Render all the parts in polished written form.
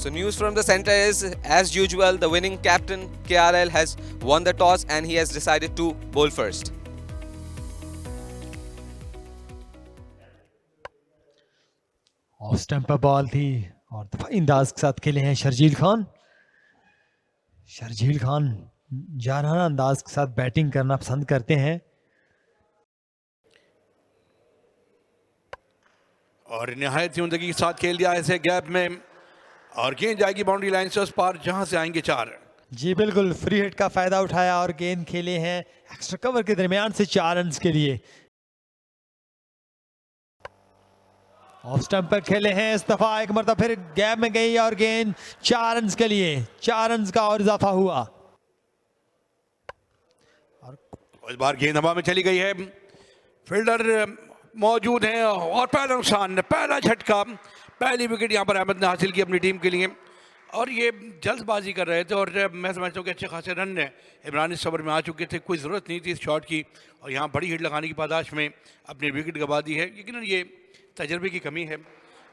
So news from the center is, as usual, the winning captain KRL has won the toss and he has decided to bowl first. Off stump पर ball थी और दफाई अंदाज के साथ खेले हैं शर्जील खान। शर्जील खान जारहाना अंदाज के साथ बैटिंग करना पसंद करते हैं। और निहायत ही उमदगी के साथ खेल दिया ऐसे गैप में और गेंद जाएगी बाउंड्री लाइन से उस पार जहां से आएंगे 4। जी बिल्कुल, फ्री हिट का फायदा उठाया और गेंद खेले हैं एक्स्ट्रा कवर के दरमियान से 4 रन के लिए। ऑफ स्टंप पर खेले हैं इस दफा, एक मरतबा फिर गैप में गई और गेंद 4 रन के लिए, 4 रन का और इजाफा हुआ। और इस बार गेंद हवा में चली गई है, फील्डर मौजूद हैं और पहला नुकसान, पहला झटका, पहली विकेट यहां पर अहमद ने हासिल की अपनी टीम के लिए। और ये जल्दबाजी कर रहे थे और मैं समझता हूँ कि अच्छे खासे रन इमरान इस ओवर में आ चुके थे, कोई ज़रूरत नहीं थी इस शॉट की और यहाँ बड़ी हिट लगाने की पादाश में अपनी विकेट गंवा दी है। यकीनन ये तजर्बे की कमी है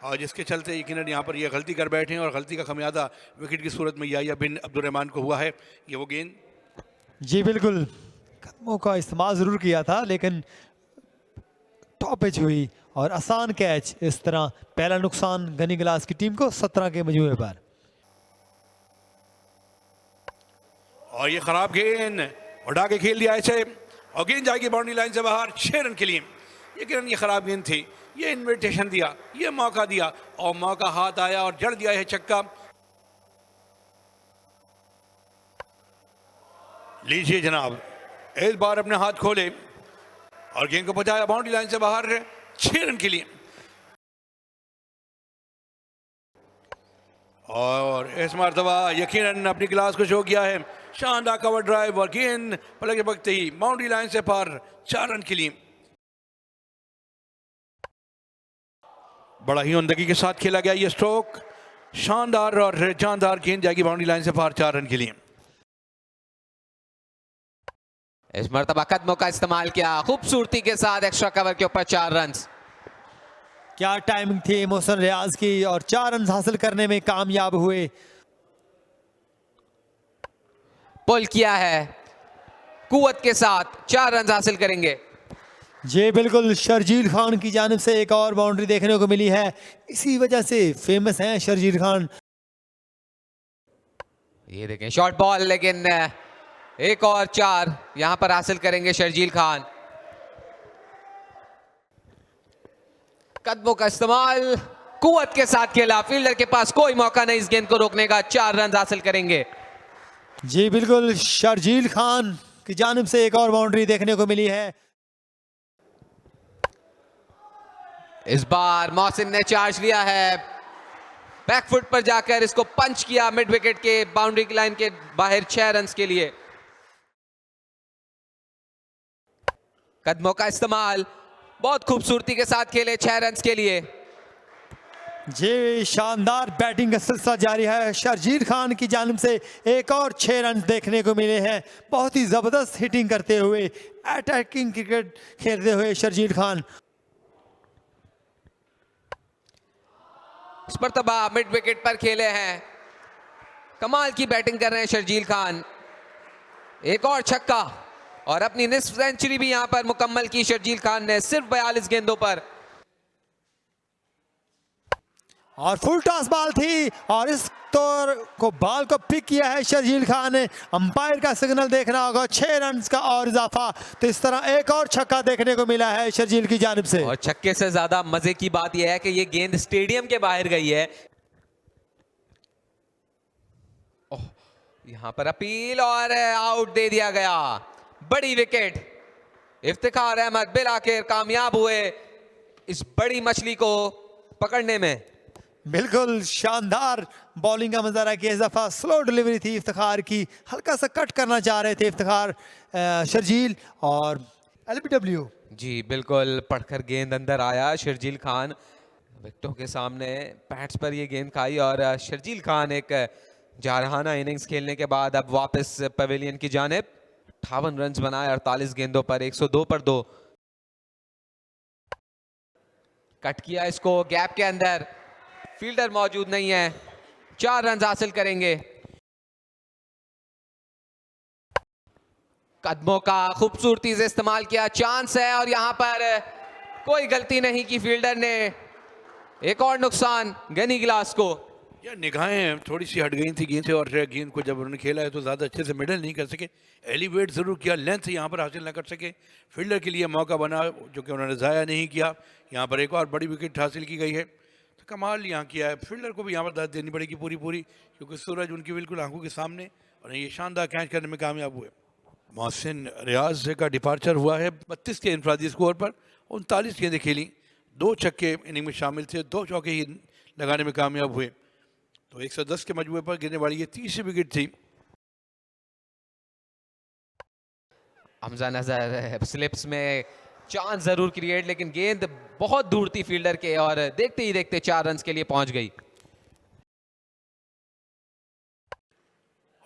और जिसके चलते यकीनन यहाँ पर ये गलती कर बैठे हैं और गलती का खमियाजा विकेट की सूरत में याहिया बिन अब्दुर्रहमान को हुआ है। ये वो गेंद, जी बिल्कुल, कदमों का इस्तेमाल ज़रूर किया था लेकिन टॉप पिच हुई और आसान कैच। इस तरह पहला नुकसान गनी ग्लास की टीम को 17 के मजमूए पर। और ये खराब गेंद उड़ा के खेल दिया ऐसे और गेंद जाएगी बाउंड्री लाइन से बाहर 6 रन के लिए। यकीनन ये खराब गेंद थी, ये इन्विटेशन दिया, ये मौका दिया और मौका हाथ आया और जड़ दिया है छक्का। लीजिए जनाब, इस बार अपने हाथ खोले और गेंद को पहुंचाया बाउंड्री लाइन से बाहर 6 रन के लिए। और इस मरतबा यकीनन अपनी क्लास को शो किया है, शानदार कवर ड्राइव और गेंद पलक झपकते ही बाउंड्री लाइन से पार 4 रन के लिए। बड़ा ही उमदगी के साथ खेला गया ये स्ट्रोक, शानदार और जानदार गेंद जाएगी बाउंड्री लाइन से पार 4 रन के लिए। इस मरतबा कदमों का इस्तेमाल किया खूबसूरती के साथ, एक्स्ट्रा कवर के ऊपर 4 रन। क्या टाइमिंग थी मोहसिन रियाज की और 4 रन हासिल करने में कामयाब हुए। पुल किया है कुव्वत के साथ, 4 रन हासिल करेंगे। जी बिल्कुल, शर्जील खान की जानिब से एक और बाउंड्री देखने को मिली है, इसी वजह से फेमस हैं शर्जील खान। ये देखें शॉर्ट बॉल, लेकिन एक और 4 यहां पर हासिल करेंगे शर्जील खान। कदमों का इस्तेमाल कुव्वत के साथ खेला, फील्डर के पास कोई मौका नहीं इस गेंद को रोकने का, 4 रन हासिल करेंगे। जी बिल्कुल, शर्जील खान की जानिब से एक और बाउंड्री देखने को मिली है। इस बार मोहसिन ने चार्ज लिया है, बैकफुट पर जाकर इसको पंच किया मिड विकेट के बाउंड्री की लाइन के बाहर 6 रन के लिए। कदमों का इस्तेमाल बहुत खूबसूरती के साथ खेले 6 रन के लिए। जी शानदार बैटिंग का सिलसिला जारी है, शर्जील खान की जानिब से एक और 6 रन देखने को मिले हैं। बहुत ही जबरदस्त हिटिंग करते हुए, अटैकिंग क्रिकेट खेलते हुए शर्जील खान। इस मरतबा मिड विकेट पर खेले हैं, कमाल की बैटिंग कर रहे हैं शर्जील खान। एक और छक्का और अपनी निस्फ सेंचुरी भी यहां पर मुकम्मल की शर्जील खान ने सिर्फ 42 गेंदों पर। और फुल टॉस बॉल थी और इस तौर को बॉल को पिक किया है शर्जील खान ने। अंपायर का सिग्नल देखना होगा, 6 रन का और इजाफा। तो इस तरह एक और छक्का देखने को मिला है शर्जील की जानिब से। और छक्के से ज्यादा मजे की बात यह है कि ये गेंद स्टेडियम के बाहर गई है। यहां पर अपील और आउट दे दिया गया, बड़ी विकेट। इफ्तिखार अहमद बिल आखिर कामयाब हुए इस बड़ी मछली को पकड़ने में। बिल्कुल शानदार बॉलिंग का मजारा किया, इस दफा स्लो डिलीवरी थी इफ्तिखार की, हल्का सा कट करना चाह रहे थे इफ्तिखार शर्जील और एलबीडब्ल्यू। जी बिल्कुल, पढ़कर गेंद अंदर आया, शर्जील खान विकेटों के सामने पैड्स पर ये गेंद खाई और शर्जील खान एक जारहाना इनिंग्स खेलने के बाद अब वापस पवेलियन की जानिब। 58 रन बनाए 48 गेंदों पर, 102 पर 2। कट किया इसको गैप के अंदर, फील्डर मौजूद नहीं है, 4 रन हासिल करेंगे। कदमों का खूबसूरती से इस्तेमाल किया, चांस है और यहां पर कोई गलती नहीं की फील्डर ने। एक और नुकसान गनी गिलास को। या निगाहें थोड़ी सी हट गई थी गेंद से, और गेंद को जब उन्होंने खेला है तो ज़्यादा अच्छे से मिडल नहीं कर सके, एलिवेट ज़रूर किया, लेंथ यहाँ पर हासिल ना कर सके। फील्डर के लिए मौका बना जो कि उन्होंने ज़ाया नहीं किया। यहाँ पर एक और बड़ी विकेट हासिल की गई है, तो कमाल यहाँ किया है। फील्डर को भी यहाँ पर दाद देनी पड़ेगी पूरी पूरी, क्योंकि सूरज उनकी बिल्कुल आंखों के सामने, और ये शानदार कैच करने में कामयाब हुए। मोहसिन रियाज का डिपार्चर हुआ है 32 के इनफरादी स्कोर पर। 39 गेंदें खेली, 2 छक्के इनिंग में शामिल थे, 2 चौके ही लगाने में कामयाब हुए। तो 110 के मजमूए पर गिरने वाली ये तीसरी विकेट थी। हमजा नजर स्लिप्स में चांस जरूर क्रिएट, लेकिन गेंद बहुत दूर थी फील्डर के और देखते ही देखते 4 रन के लिए पहुंच गई।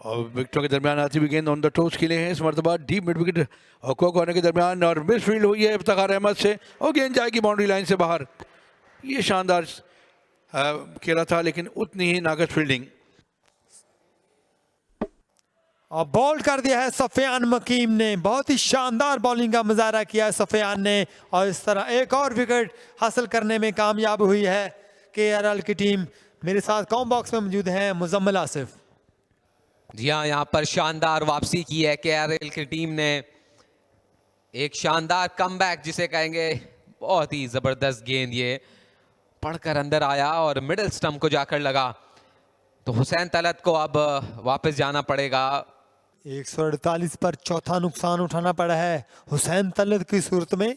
और विकेटों के दरमियान आती हुई गेंद ऑन द टोस खेले हैं इस मरतबा डीप मिड विकेट और कॉर्नर के दरमियान, और मिस फील्ड हुई है इफ्तिखार अहमद से और गेंद जाएगी बाउंड्री लाइन से बाहर। ये शानदार खेला था, लेकिन उतनी ही नाकस फील्डिंग। और बॉल कर दिया है सफियान मकीम ने, बहुत ही शानदार बॉलिंग का मुजाहरा किया है सफियान ने, और इस तरह एक और विकेट हासिल करने में कामयाब हुई है केआरएल की टीम। मेरे साथ कॉम बॉक्स में मौजूद हैं मुजम्मिल आसिफ। जी हाँ, यहाँ पर शानदार वापसी की है केआरएल की टीम ने। एक शानदार कमबैक जिसे कहेंगे, बहुत ही जबरदस्त गेंद ये पढ़कर अंदर आया और मिडिल स्टंप को जाकर लगा। तो हुसैन तलत को अब वापस जाना पड़ेगा। 148 पर चौथा नुकसान उठाना पड़ा है हुसैन तलत की सूरत में।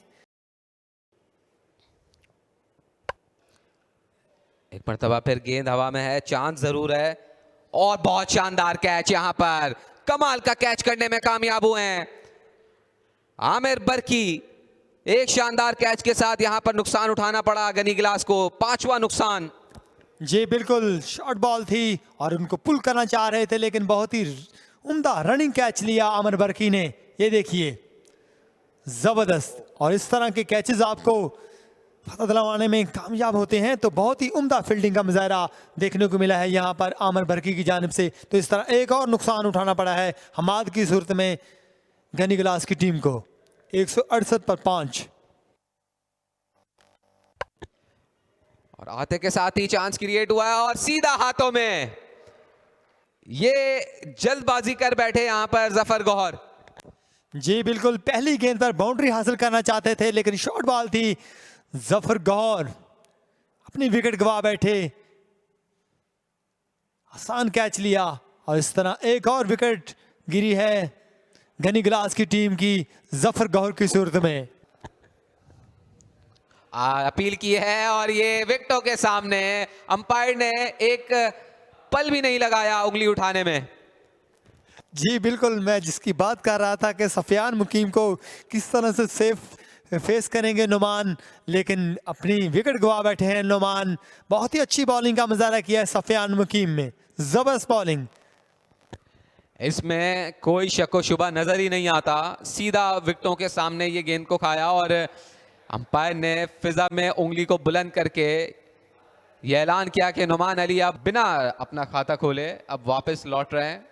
एक मरतबा फिर गेंद हवा में है, चांस जरूर है और बहुत शानदार कैच, यहां पर कमाल का कैच करने में कामयाब हुए हैं आमिर बरकी। एक शानदार कैच के साथ यहां पर नुकसान उठाना पड़ा गनी गिलास को, 5वां नुकसान। जी बिल्कुल, शॉर्ट बॉल थी और उनको पुल करना चाह रहे थे, लेकिन बहुत ही उम्दा रनिंग कैच लिया आमिर बरकी ने। ये देखिए जबरदस्त, और इस तरह के कैचेस आपको फतह दिलवाने में कामयाब होते हैं। तो बहुत ही उम्दा फील्डिंग का मुजाहरा देखने को मिला है यहाँ पर आमिर बरकी की जानिब से। तो इस तरह एक और नुकसान उठाना पड़ा है हमाद की सूरत में गनी गिलास की टीम को। 168 पर 5, और आते के साथ ही चांस क्रिएट हुआ है और सीधा हाथों में। ये जल्दबाजी कर बैठे यहां पर जफर गौहर। जी बिल्कुल, पहली गेंद पर बाउंड्री हासिल करना चाहते थे, लेकिन शॉर्ट बॉल थी। जफर गौहर अपनी विकेट गवा बैठे, आसान कैच लिया, और इस तरह एक और विकेट गिरी है गनी गिलास की टीम की जफर गौहर की सूरत में। अपील की है और ये विकेटों के सामने अंपायर ने एक पल भी नहीं लगाया उंगली उठाने में। जी बिल्कुल, मैं जिसकी बात कर रहा था कि सफियान मुकीम को किस तरह से सेफ फेस करेंगे नुमान, लेकिन अपनी विकेट गवा बैठे हैं नुमान। बहुत ही अच्छी बॉलिंग का मुजाहरा किया है सफियान मुकीम में, जबरदस्त बॉलिंग। इसमें कोई शक व शुबा नजर ही नहीं आता, सीधा विकेटों के सामने ये गेंद को खाया और अंपायर ने फिजा में उंगली को बुलंद करके ये ऐलान किया कि नुमान अली अब बिना अपना खाता खोले अब वापस लौट रहे हैं।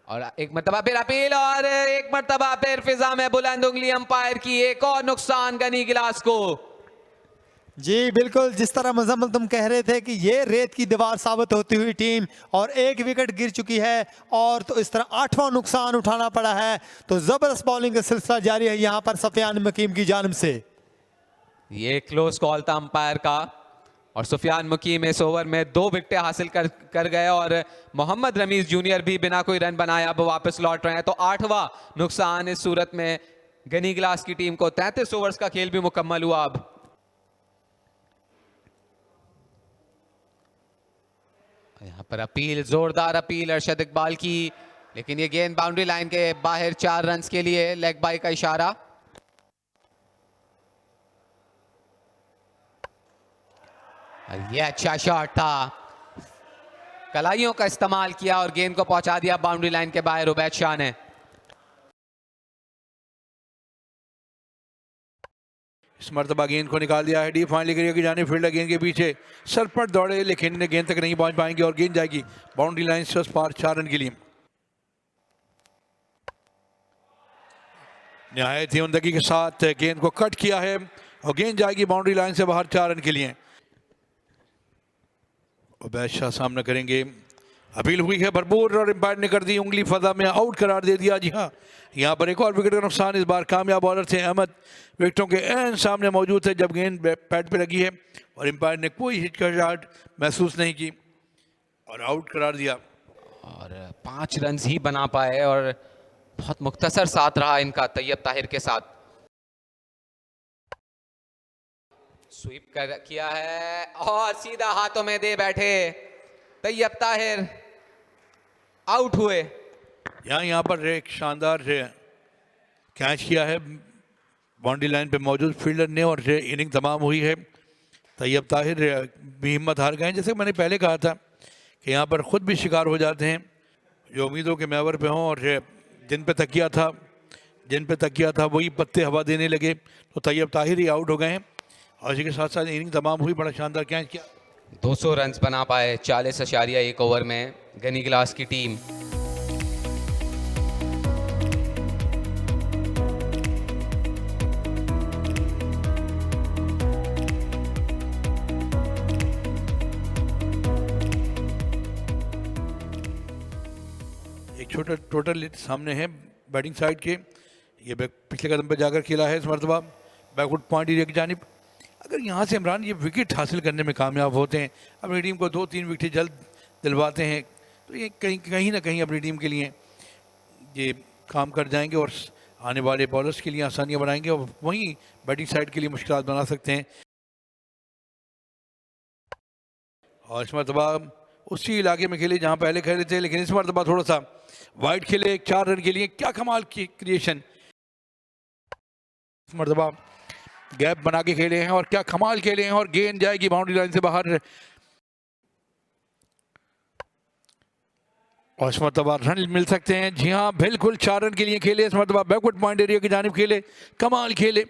और एक मरतबा फिर अपील और एक मरतबा फिर फिजा में बुलंद उंगली अंपायर की। एक और नुकसान गनी गिलास को। जी बिल्कुल, जिस तरह मुजम्मिल तुम कह रहे थे कि ये रेत की दीवार साबित होती हुई टीम, और एक विकेट गिर चुकी है, और तो इस तरह 8वां नुकसान उठाना पड़ा है। तो जबरदस्त बॉलिंग का सिलसिला जारी है यहाँ पर सफियान मुकीम की जानिब से। ये क्लोज कॉल था अंपायर का, और सुफियान मुकीम इस ओवर में 2 विकेटें हासिल कर गए, और मोहम्मद रमीज जूनियर भी बिना कोई रन बनाए अब वापस लौट रहे हैं। तो 8वां नुकसान इस सूरत में गनी गिलास की टीम को। 33 ओवर्स का खेल भी मुकम्मल हुआ अब। यहाँ पर अपील, जोरदार अपील अरशद इकबाल की, लेकिन ये गेंद बाउंड्री लाइन के बाहर 4 रन के लिए, लेग बाई का इशारा। ये अच्छा शॉट था, कलाइयों का इस्तेमाल किया और गेंद को पहुंचा दिया बाउंड्री लाइन के बाहर उबैद शाह ने। इस मरतबा गेंद को निकाल दिया है डीप फाइनली एरिया की जानिब। फील्डर गेंद के पीछे सरपट दौड़े लेकिन गेंद तक नहीं पहुंच पाएंगे और गेंद जाएगी बाउंड्री लाइन से उस पार 4 रन के लिए। निहायत ही उमदगी के साथ गेंद को कट किया है और गेंद जाएगी बाउंड्री लाइन से बाहर 4 रन के लिए। उबैद शाह सामना करेंगे। अपील हुई है भरपूर और एम्पायर ने कर दी उंगली फजा में, आउट करार दे दिया। जी हाँ, यहाँ पर एक और विकेट का नुकसान। इस बार कामयाब बॉलर थे अहमद, विकेटों के एन सामने मौजूद थे जब गेंद पैड पे लगी है और एम्पायर ने कोई हिट का शॉट महसूस नहीं की और आउट करार दिया। और 5 रन ही बना पाए और बहुत मुख्तसर साथ रहा इनका तैयब ताहिर के साथ। स्वीप किया है और सीधा हाथों में दे बैठे तैयब ताहिर, आउट हुए। यहाँ पर एक शानदार कैच किया है बाउंड्री लाइन पे मौजूद फील्डर ने और इनिंग तमाम हुई है। तैयब ताहिर भी हिम्मत हार गए, जैसे मैंने पहले कहा था कि यहाँ पर ख़ुद भी शिकार हो जाते हैं जो उम्मीदों के मैवर पे हों और जिन पे तकिया था वही पत्ते हवा देने लगे, तो तैयब ताहिर ही आउट हो गए हैं और इसी के साथ साथ इनिंग तमाम हुई। बड़ा शानदार कैच किया, 200 रन बना पाए 40.1 ओवर में गनी गिलास की टीम। एक छोटा टोटल सामने है बैटिंग साइड के। ये पिछले कदम पे जाकर खेला है इस मरतबा बैकवुड पॉइंट एरिया की जानिब। अगर यहाँ से इमरान ये विकेट हासिल करने में कामयाब होते हैं, अपनी टीम को 2-3 विकेट जल्द दिलवाते हैं, तो ये कहीं ना कहीं अपनी टीम के लिए ये काम कर जाएंगे और आने वाले बॉलर्स के लिए आसानियाँ बनाएंगे और वहीं बैटिंग साइड के लिए मुश्किल बना सकते हैं। और इस मरतबा उसी इलाके में खेले जहाँ पहले खेले थे, लेकिन इस मरतबा थोड़ा सा वाइड खेले 4 रन के लिए। क्या कमाल की क्रिएशन, इस मरतबा गैप बना के खेले हैं और क्या कमाल खेले हैं और गेंद जाएगी बाउंड्री लाइन से बाहर और इस मरतबा रन मिल सकते हैं। जी हाँ, बिल्कुल 4 रन के लिए खेले इस मरतबा बैकवर्ड पॉइंट एरिया की जानिब खेले, कमाल खेले।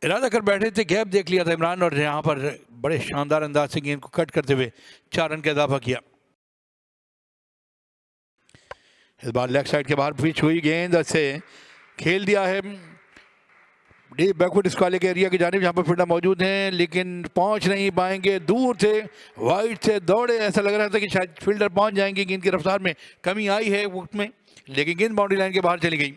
इरादा कर बैठे थे, गैप देख लिया था इमरान और यहाँ पर बड़े शानदार अंदाज से गेंद को कट करते हुए 4 रन का इजाफा किया। इस बार लेग साइड के बाहर पिच हुई गेंद से खेल दिया है डीप बैकवर्ड स्क्वायर के एरिया की जानिब जहाँ पर फील्डर मौजूद हैं, लेकिन पहुंच नहीं पाएंगे। दूर थे, वाइड से दौड़े, ऐसा लग रहा था कि शायद फील्डर पहुंच जाएंगे। गेंद की रफ्तार में कमी आई है वक्त में, लेकिन गेंद बाउंड्री लाइन के बाहर चली गई।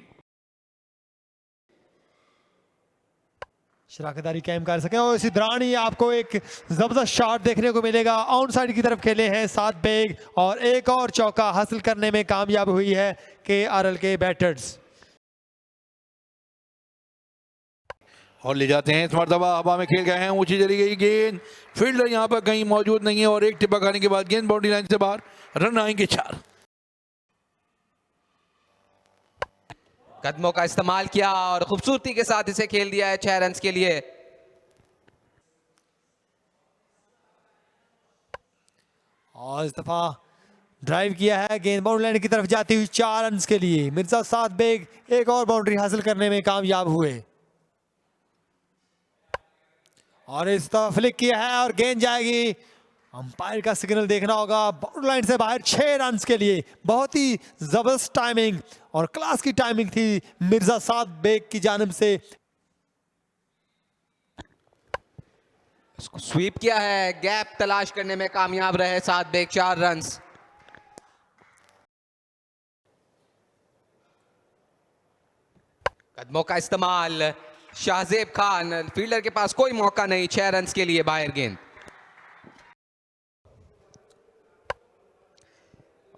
शराकतदारी कायम कर सके और इसी दौरान ही आपको एक जबरदस्त शॉट देखने को मिलेगा। ऑन साइड की तरफ खेले हैं 7 बेग और एक और चौका हासिल करने में कामयाब हुई है KRL के बैटर्स। और ले जाते हैं इस मरतबा हवा में खेल गए हैं, ऊंची चली गई गेंद, फील्डर यहाँ पर कहीं मौजूद नहीं है और एक टिप्पा खाने के बाद गेंद बाउंड्री लाइन से बाहर, रन आएंगे 4। कदमों का इस्तेमाल किया और खूबसूरती के साथ इसे खेल दिया है 6 रन के लिए। और इस दफा ड्राइव किया है, गेंद बाउंड्री लाइन की तरफ जाती हुई 4 रन के लिए। मिर्जा 7 बेग एक और बाउंड्री हासिल करने में कामयाब हुए और इस तरफ फ्लिक किया है और गेंद जाएगी। अंपायर का सिग्नल देखना होगा, बाउंड्री लाइन से बाहर 6 रन के लिए। बहुत ही जबरदस्त टाइमिंग और क्लास की टाइमिंग थी मिर्जा 7 बेग की जानिब से। उसको स्वीप किया है, गैप तलाश करने में कामयाब रहे 7 बेग, 4 रन। कदमों का इस्तेमाल, शाहजेब खान, फील्डर के पास कोई मौका नहीं, 6 रन के लिए बाहर गेंद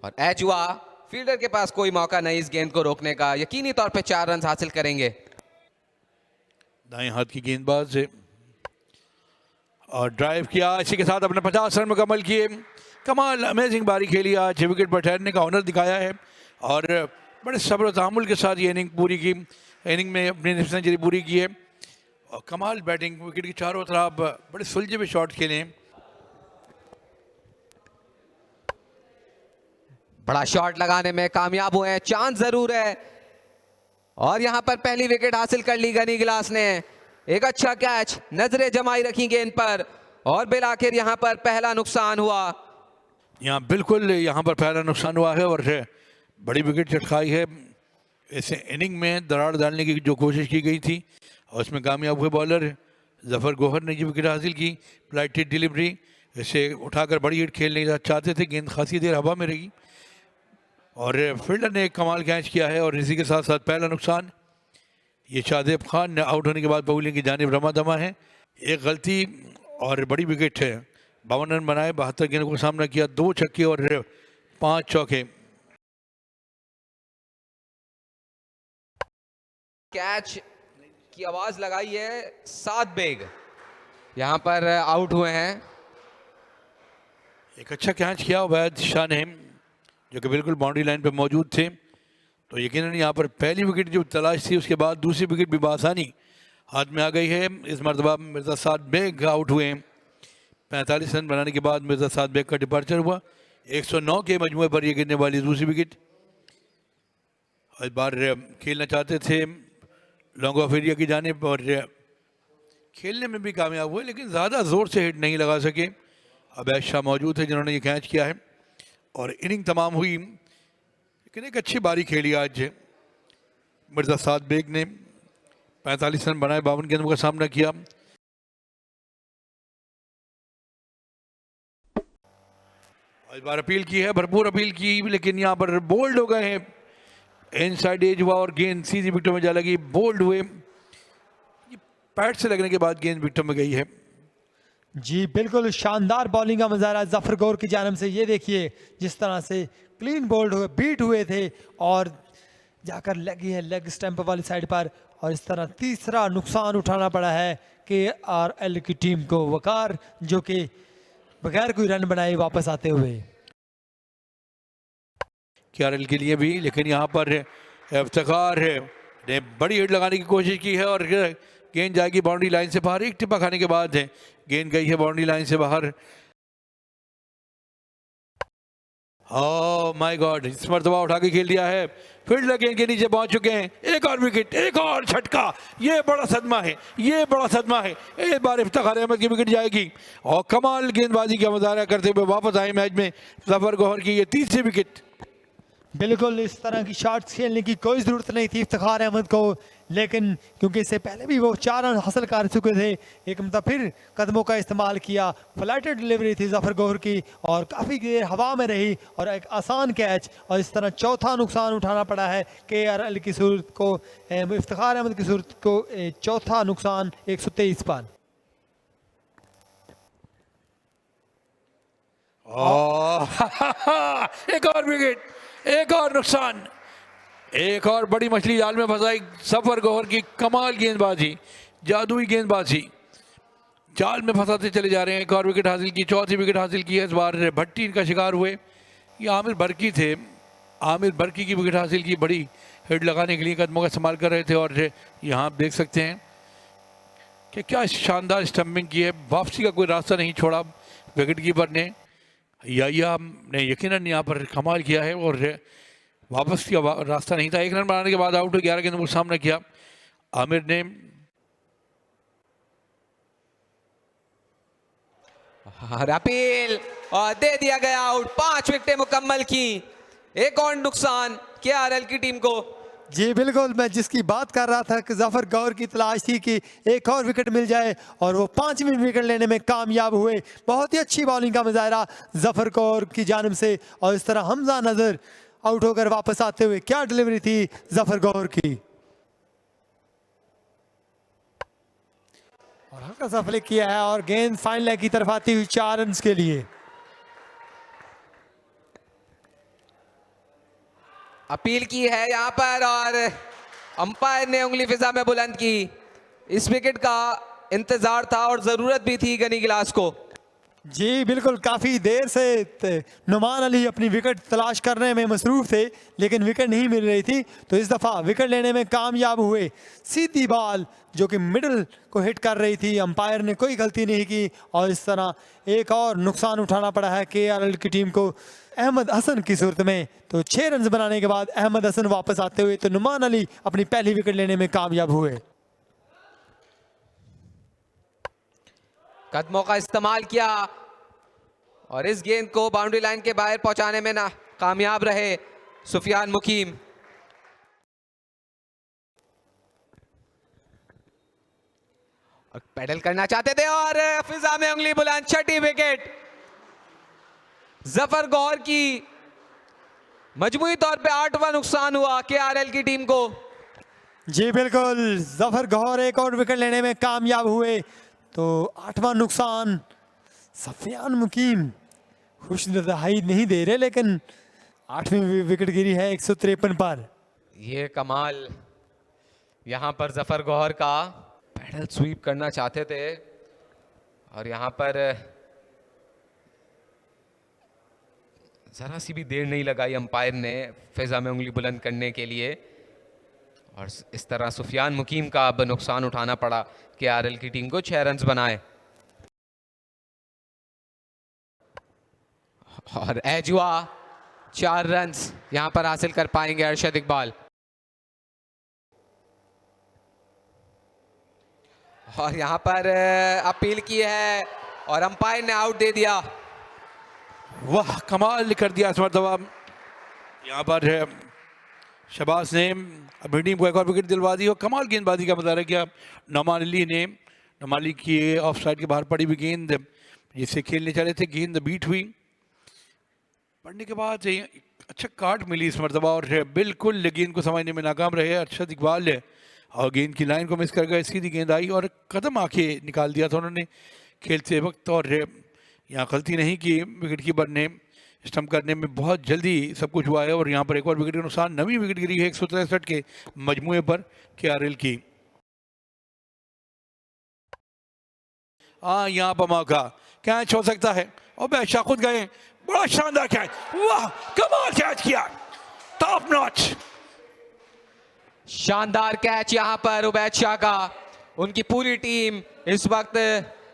और एज हुआ। फील्डर के पास कोई मौका नहीं इस गेंद को रोकने का, यकीनी तौर पे 4 रन हासिल करेंगे। दाएं हाथ की गेंदबाज से और ड्राइव किया, इसी के साथ अपने 50 रन मुकम्मल किए। कमाल अमेजिंग बारी खेली आज, विकेट पर ठहरने का हुनर दिखाया है और बड़े सब्र और तहम्मुल के साथ ये इनिंग पूरी की, इनिंग में अपनी सेंचुरी पूरी की है और कमाल बैटिंग, विकेट की चारों तरफ बड़े सुलझे हुए शॉट खेले हैं। बड़ा शॉट लगाने में कामयाब हुए हैं, चांस जरूर है और यहां पर पहली विकेट हासिल कर ली गनी गिलास ने। एक अच्छा कैच, नजरें जमाई रखी गेंद पर और बिल आखिर यहाँ पर पहला नुकसान हुआ। यहाँ बिल्कुल यहाँ पर पहला नुकसान हुआ है और बड़ी विकेट चटकाई है। ऐसे इनिंग में दरार डालने की जो कोशिश की गई थी और उसमें कामयाब हुए बॉलर जफर गौहर ने ये विकेट हासिल की। फ्लाइटेड डिलीवरी, इसे उठाकर बड़ी हिट खेलने चाहते थे, गेंद खासी देर हवा में रही और फील्डर ने एक कमाल कैच किया है और इसी के साथ साथ पहला नुकसान। ये शादेब खान ने आउट होने के बाद पवेलियन की जानिब रमा दमा है। एक गलती और बड़ी विकेट है। 52 रन बनाए, 72 गेंदों का सामना किया, 2 छक्के और 5 चौके। कैच की आवाज लगाई है सात बेग, यहाँ पर आउट हुए हैं। एक अच्छा कैच किया उबैद शाह ने, जो कि बिल्कुल बाउंड्री लाइन पे मौजूद थे। तो यकीनन यहाँ पर पहली विकेट जो तलाश थी, उसके बाद दूसरी विकेट भी बआसानी हाथ में आ गई है। इस मरतबा मिर्ज़ा साद बेग आउट हुए हैं। 45 रन बनाने के बाद मिर्ज़ा साद बेग का डिपार्चर हुआ। 109 के मजमूए पर ये गिरने वाली दूसरी विकेट। इस बार खेलना चाहते थे लॉन्ग ऑफ एरिया की जानिब और खेलने में भी कामयाब हुए, लेकिन ज़्यादा ज़ोर से हिट नहीं लगा सके। अवैध शाह मौजूद है जिन्होंने ये कैच किया है और इनिंग तमाम हुई। लेकिन एक अच्छी बारी खेली आज मिर्ज़ा साद बेग ने। 45 रन बनाए, 52 गेंदों का सामना किया। इस बार अपील की है, भरपूर अपील की, लेकिन यहाँ पर बोल्ड हो गए हैं। इनसाइड एज हुआ और गेंद सीधी विकेटों में जा लगी, बोल्ड हुए। पैड से लगने के बाद गेंद विकेटों में गई है। जी बिल्कुल शानदार बॉलिंग का मज़ारा जफर गौर की जानब से। ये देखिए जिस तरह से क्लीन बोल्ड हुए, बीट हुए थे और जाकर लगी है लेग स्टंप वाली साइड पर। और इस तरह तीसरा नुकसान उठाना पड़ा है KRL की टीम को। वकार जो कि बगैर कोई रन बनाए वापस आते हुए KRL के लिए भी, लेकिन यहाँ पर इफ्तिखार ने बड़ी हिट लगाने की कोशिश की है और गेंद जाएगी बाउंड्री लाइन से बाहर। एक टिप्पा खाने के बाद गेंद गई है बाउंड्री लाइन से बाहर। ओह माय गॉड, इस मरतबा उठा के खेल दिया है। फील्डर गेंद के नीचे पहुंच चुके हैं। एक और विकेट, एक और झटका। ये बड़ा सदमा है, ये बड़ा सदमा है। एक बार इफ्तिखार अहमद की विकेट जाएगी और कमाल गेंदबाजी का मुजाहरा करते हुए वापस आए मैच में जफर गौहर की ये तीसरी विकेट। बिल्कुल इस तरह की शॉट्स खेलने की कोई ज़रूरत नहीं थी इफ्तिखार अहमद को, लेकिन क्योंकि इससे पहले भी वो 4 रन हासिल कर चुके थे, एक मतलब फिर कदमों का इस्तेमाल किया। फ्लाइटेड डिलीवरी थी जफर गौहर की और काफ़ी देर हवा में रही और एक आसान कैच। और इस तरह चौथा नुकसान उठाना पड़ा है KRL की सूरत को, इफ्तिखार अहमद की सूरत को। चौथा नुकसान 123 पर। एक और विकेट, एक और नुकसान, एक और बड़ी मछली जाल में फंसाई जफर गौहर की। कमाल गेंदबाजी, जादुई गेंदबाजी, जाल में फंसाते चले जा रहे हैं। एक और विकेट हासिल की, चौथी विकेट हासिल की है। इस बार भट्टी इनका शिकार हुए। ये आमिर बरकी थे, आमिर बरकी की विकेट हासिल की। बड़ी हिट लगाने के लिए कदमों का इस्तेमाल कर रहे थे और यहाँ आप देख सकते हैं कि क्या शानदार स्टंपिंग की है। वापसी का कोई रास्ता नहीं छोड़ा विकेट कीपर ने। या ने यकीनन यहाँ पर कमाल किया है और वापस का रास्ता नहीं था। 1 रन बनाने के बाद आउट 11 गेंदों का सामना किया आमिर ने। अपील और दे दिया गया आउट। 5 विकेटें मुकम्मल की। एक और नुकसान KRL की टीम को। जी बिल्कुल, मैं जिसकी बात कर रहा था कि जफर गौर की तलाश थी कि एक और विकेट मिल जाए और वो 5वीं विकेट लेने में कामयाब हुए। बहुत ही अच्छी बॉलिंग का मुजाहरा जफर गौर की जानिब से। और इस तरह हमजा नजर आउट होकर वापस आते हुए, क्या डिलीवरी थी जफर गौर की। और हल्का सा फ्लिक किया है और गेंद फाइन लेग की तरफ आती हुई 4 रन के लिए। अपील की है यहाँ पर और अंपायर ने उंगली फिजा में बुलंद की। इस विकेट का इंतजार था और जरूरत भी थी गनी गिलास को। जी बिल्कुल, काफ़ी देर से नुमान अली अपनी विकेट तलाश करने में मसरूफ थे, लेकिन विकेट नहीं मिल रही थी। तो इस दफ़ा विकेट लेने में कामयाब हुए। सीधी बॉल जो कि मिडल को हिट कर रही थी, अंपायर ने कोई गलती नहीं की। और इस तरह एक और नुकसान उठाना पड़ा है KRL की टीम को अहमद हसन की सूरत में। तो 6 रन बनाने के बाद अहमद हसन वापस आते हुए तो नुमान अली अपनी पहली विकेट लेने में कामयाब हुए। कदमों का इस्तेमाल किया और इस गेंद को बाउंड्री लाइन के बाहर पहुंचाने में ना कामयाब रहे सुफियान मुकीम। और पैडल करना चाहते थे और फिजा में उंगली बुलंद, छठी विकेट जफर गौर की। मजमूई तौर पे 8वां नुकसान हुआ केआरएल की टीम को। जी बिल्कुल, जफर गौर एक और विकेट लेने में कामयाब हुए, तो 8वां नुकसान। सफियान मुकीम खुश नज़ाहिर नहीं दे रहे, लेकिन 8वीं विकेट गिरी है 153 पर। ये कमाल यहां पर जफर गौहर का, पैडल स्वीप करना चाहते थे और यहां पर जरा सी भी देर नहीं लगाई अंपायर ने फिजा में उंगली बुलंद करने के लिए, और इस तरह सुफियान मुकीम का अब नुकसान उठाना पड़ा केआरएल की टीम को। 6 रन्स बनाए और एज हुआ 4 रन्स यहां पर हासिल कर पाएंगे अरशद इकबाल। और यहां पर अपील की है और अंपायर ने आउट दे दिया। वाह, कमाल कर दिया इस मरतबा। यहाँ पर शहबाज ने अपनी टीम को एक और विकेट दिलवा दी और कमाल गेंदबाजी का मुजाहरा किया नोमान अली ने। नोमान अली की ऑफ साइड के बाहर पड़ी हुई गेंद जिससे खेलने चले थे, गेंद बीट हुई, पड़ने के बाद अच्छा काट मिली इस मरतबा और बिल्कुल गेंद को समझने में नाकाम रहे अरशद इकबाल और गेंद की लाइन को मिस कर गए। सीधी गेंद आई और कदम आके निकाल दिया था उन्होंने खेलते वक्त, और यहाँ गलती नहीं की विकेट कीपर ने। स्टंप करने में बहुत जल्दी सब कुछ हुआ है और यहाँ पर एक और विकेट के नुकसान। 9वीं विकेट गिरी है 163 के मजमुए पर केआरएल की। हाँ, यहाँ पर मौका कैच हो सकता है और बादशाह खुद गए, बड़ा शानदार कैच, वाह कमाल कैच किया, टॉप नॉच। शानदार कैच यहां पर उबैद शाह का। उनकी पूरी टीम इस वक्त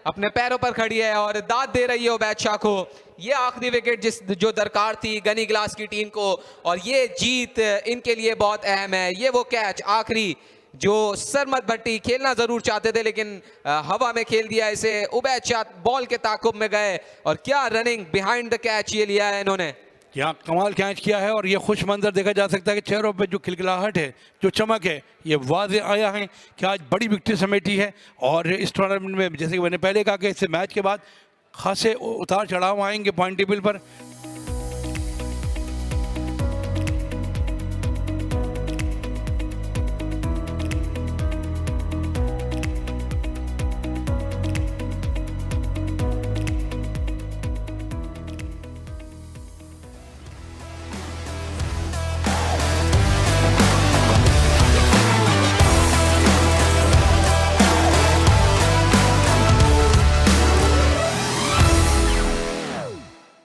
अपने पैरों पर खड़ी है और दाद दे रही है उबैद शाह को। ये आखिरी विकेट जो दरकार थी गनी ग्लास की टीम को, और ये जीत इनके लिए बहुत अहम है। ये वो कैच आखिरी जो सरमद भट्टी खेलना जरूर चाहते थे लेकिन हवा में खेल दिया इसे। उबैद शाह बॉल के ताकुब में गए और क्या रनिंग बिहाइंड द कैच ये लिया है इन्होंने। यहाँ कमाल कैच किया है और ये खुश मंजर देखा जा सकता है कि चेहरों पे जो खिलखिलाहट है, जो चमक है, ये वाज़े आया है कि आज बड़ी विक्ट्री समेटी है। और इस टूर्नामेंट में जैसे कि मैंने पहले कहा कि इससे मैच के बाद खासे उतार चढ़ाव आएंगे पॉइंट टेबल पर।